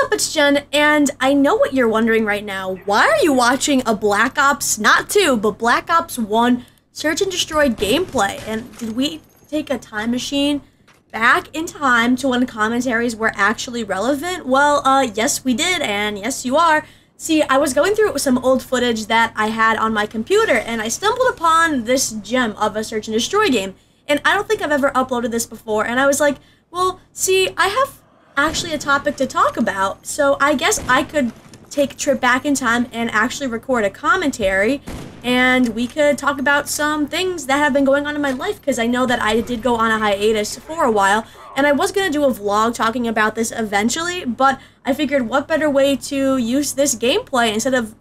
up, it's Jen, and I know what you're wondering right now. Why are you watching a Black Ops, not 2, but Black Ops 1 Search and Destroy gameplay? And did we take a time machine back in time to when commentaries were actually relevant? Well, yes we did, and yes you are. See, I was going through some old footage that I had on my computer, and I stumbled upon this gem of a Search and Destroy game. And I don't think I've ever uploaded this before, and I was like, well, see, I have actually a topic to talk about, so I guess I could take a trip back in time and actually record a commentary, and we could talk about some things that have been going on in my life, because I know that I did go on a hiatus for a while, and I was going to do a vlog talking about this eventually, but I figured what better way to use this gameplay instead of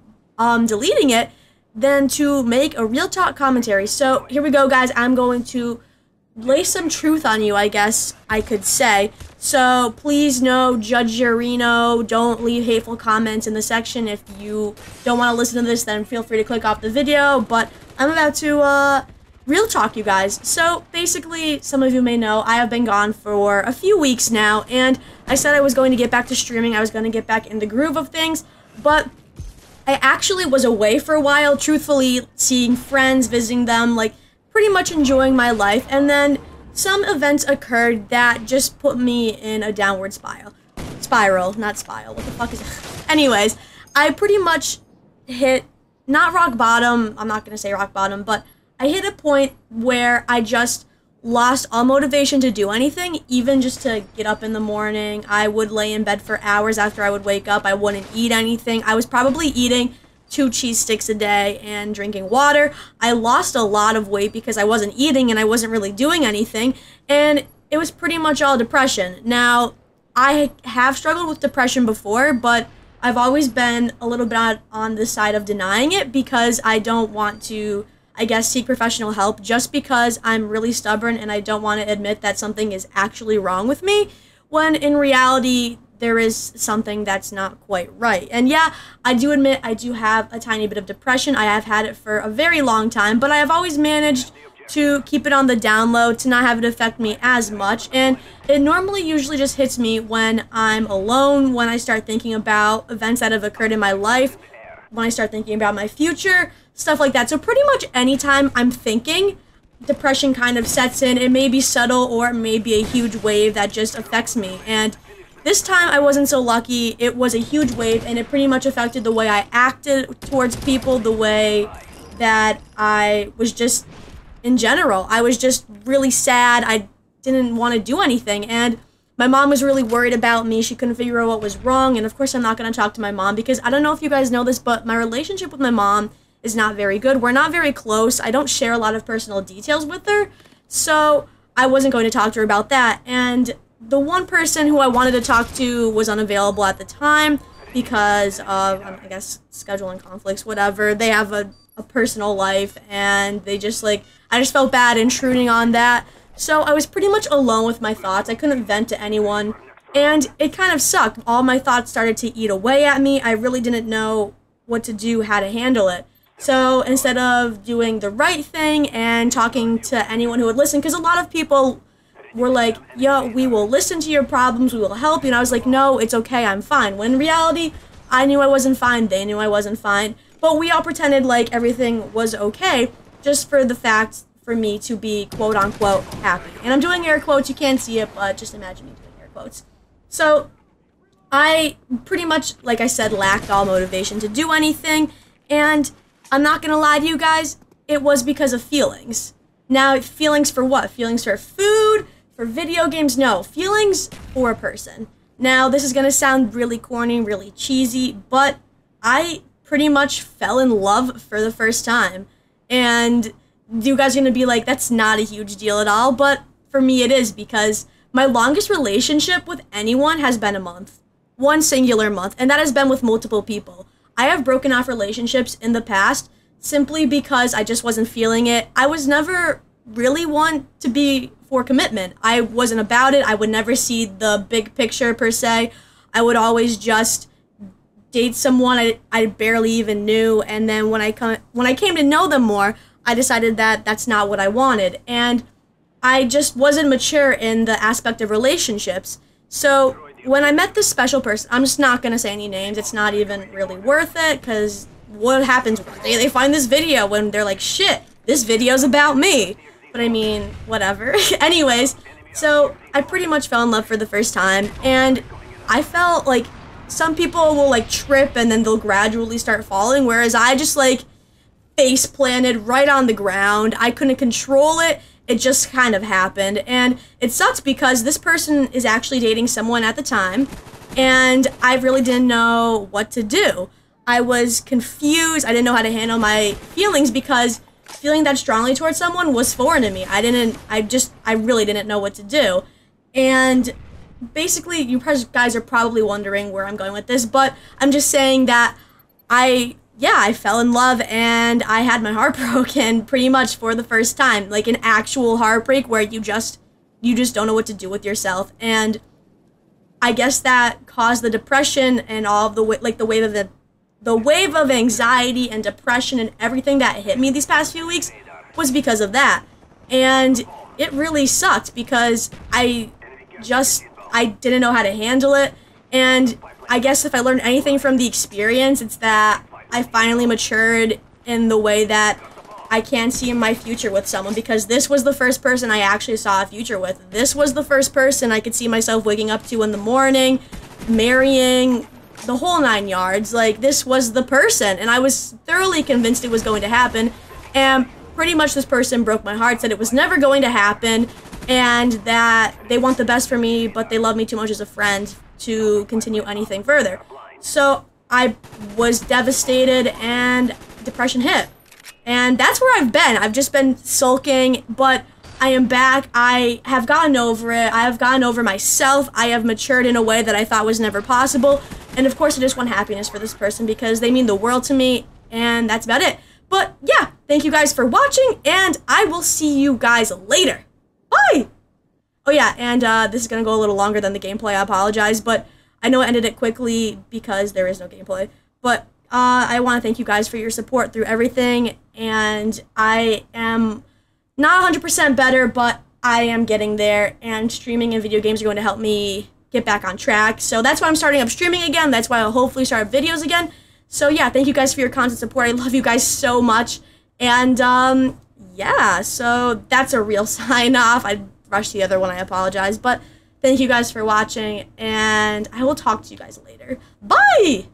deleting it than to make a real talk commentary. So here we go, guys. I'm going to lay some truth on you, I guess I could say. So please no judgerino, don't leave hateful comments in the section. If you don't want to listen to this, then feel free to click off the video, but I'm about to real talk you guys. So basically, some of you may know I have been gone for a few weeks now, and I said I was going to get back to streaming, I was going to get back in the groove of things, but I actually was away for a while, truthfully seeing friends, visiting them, like pretty much enjoying my life, and then some events occurred that just put me in a downward spiral, not spiral, what the fuck is it? Anyways, I pretty much hit, not rock bottom, I'm not gonna say rock bottom, but I hit a point where I just lost all motivation to do anything, even just to get up in the morning. I would lay in bed for hours after I would wake up. I wouldn't eat anything. I was probably eating 2 cheese sticks a day and drinking water. I lost a lot of weight because I wasn't eating and I wasn't really doing anything, and it was pretty much all depression. Now, I have struggled with depression before, but I've always been a little bit on the side of denying it because I don't want to, I guess, seek professional help, just because I'm really stubborn and I don't want to admit that something is actually wrong with me, when in reality there is something that's not quite right. And yeah, I do admit I do have a tiny bit of depression. I have had it for a very long time, but I have always managed to keep it on the down low, to not have it affect me as much. And it normally usually just hits me when I'm alone, when I start thinking about events that have occurred in my life, when I start thinking about my future, stuff like that. So pretty much anytime I'm thinking, depression kind of sets in. It may be subtle or it may be a huge wave that just affects me. And this time I wasn't so lucky. It was a huge wave, and it pretty much affected the way I acted towards people, the way that I was just, in general, I was just really sad. I didn't want to do anything, and my mom was really worried about me. She couldn't figure out what was wrong, and of course I'm not going to talk to my mom because I don't know if you guys know this, but my relationship with my mom is not very good. We're not very close. I don't share a lot of personal details with her, so I wasn't going to talk to her about that. And the one person who I wanted to talk to was unavailable at the time because of, I guess, scheduling conflicts, whatever. They have a personal life, and they just, like, I just felt bad intruding on that. So I was pretty much alone with my thoughts. I couldn't vent to anyone, and it kind of sucked. All my thoughts started to eat away at me. I really didn't know what to do, how to handle it. So instead of doing the right thing and talking to anyone who would listen, because a lot of people were like, yo, we will listen to your problems, we will help you, and I was like, no, it's okay, I'm fine. When in reality, I knew I wasn't fine, they knew I wasn't fine, but we all pretended like everything was okay, just for the fact for me to be quote-unquote happy. And I'm doing air quotes, you can't see it, but just imagine me doing air quotes. So I pretty much, like I said, lacked all motivation to do anything, and I'm not gonna lie to you guys, it was because of feelings. Now, feelings for what? Feelings for food? For video games? No, feelings for a person. Now, this is gonna sound really corny, really cheesy, but I pretty much fell in love for the first time. And you guys are gonna be like, that's not a huge deal at all, but for me it is, because my longest relationship with anyone has been a month. One singular month, and that has been with multiple people. I have broken off relationships in the past simply because I just wasn't feeling it. I was never really one to be for commitment. I wasn't about it. I would never see the big picture per se. I would always just date someone I barely even knew, and then when I came to know them more, I decided that that's not what I wanted, and I just wasn't mature in the aspect of relationships. So when I met this special person, I'm just not gonna say any names. It's not even really worth it, because what happens one day they find this video when they're like, shit, this video's about me. But I mean, whatever. Anyways, so I pretty much fell in love for the first time, and I felt like some people will like trip and then they'll gradually start falling, whereas I just like face planted right on the ground. I couldn't control it. It just kind of happened, and it sucks because this person is actually dating someone at the time, and I really didn't know what to do. I was confused. I didn't know how to handle my feelings because feeling that strongly towards someone was foreign to me. I really didn't know what to do. And basically, you guys are probably wondering where I'm going with this, but I'm just saying that I fell in love and I had my heart broken pretty much for the first time, like an actual heartbreak where you just don't know what to do with yourself. And I guess that caused the depression and all of the wave of anxiety and depression and everything that hit me these past few weeks was because of that. And it really sucked because I didn't know how to handle it. And I guess if I learned anything from the experience, it's that I finally matured in the way that I can see my future with someone, because this was the first person I actually saw a future with. This was the first person I could see myself waking up to in the morning, marrying, the whole 9 yards. Like, this was the person, and I was thoroughly convinced it was going to happen, and pretty much this person broke my heart, said it was never going to happen, and that they want the best for me, but they love me too much as a friend to continue anything further. So I was devastated, and depression hit. And that's where I've been. I've just been sulking, but I am back. I have gotten over it. I have gotten over myself. I have matured in a way that I thought was never possible. And of course, I just want happiness for this person because they mean the world to me, and that's about it. But yeah, thank you guys for watching, and I will see you guys later. Bye! Oh yeah, and this is gonna go a little longer than the gameplay. I apologize, but I know I ended it quickly because there is no gameplay. But I want to thank you guys for your support through everything, and I am not 100% better, but I am getting there, and streaming and video games are going to help me get back on track. So that's why I'm starting up streaming again. That's why I'll hopefully start videos again. So yeah, thank you guys for your constant support. I love you guys so much. And yeah, so that's a real sign off. I rushed the other one, I apologize. But thank you guys for watching, and I will talk to you guys later. Bye!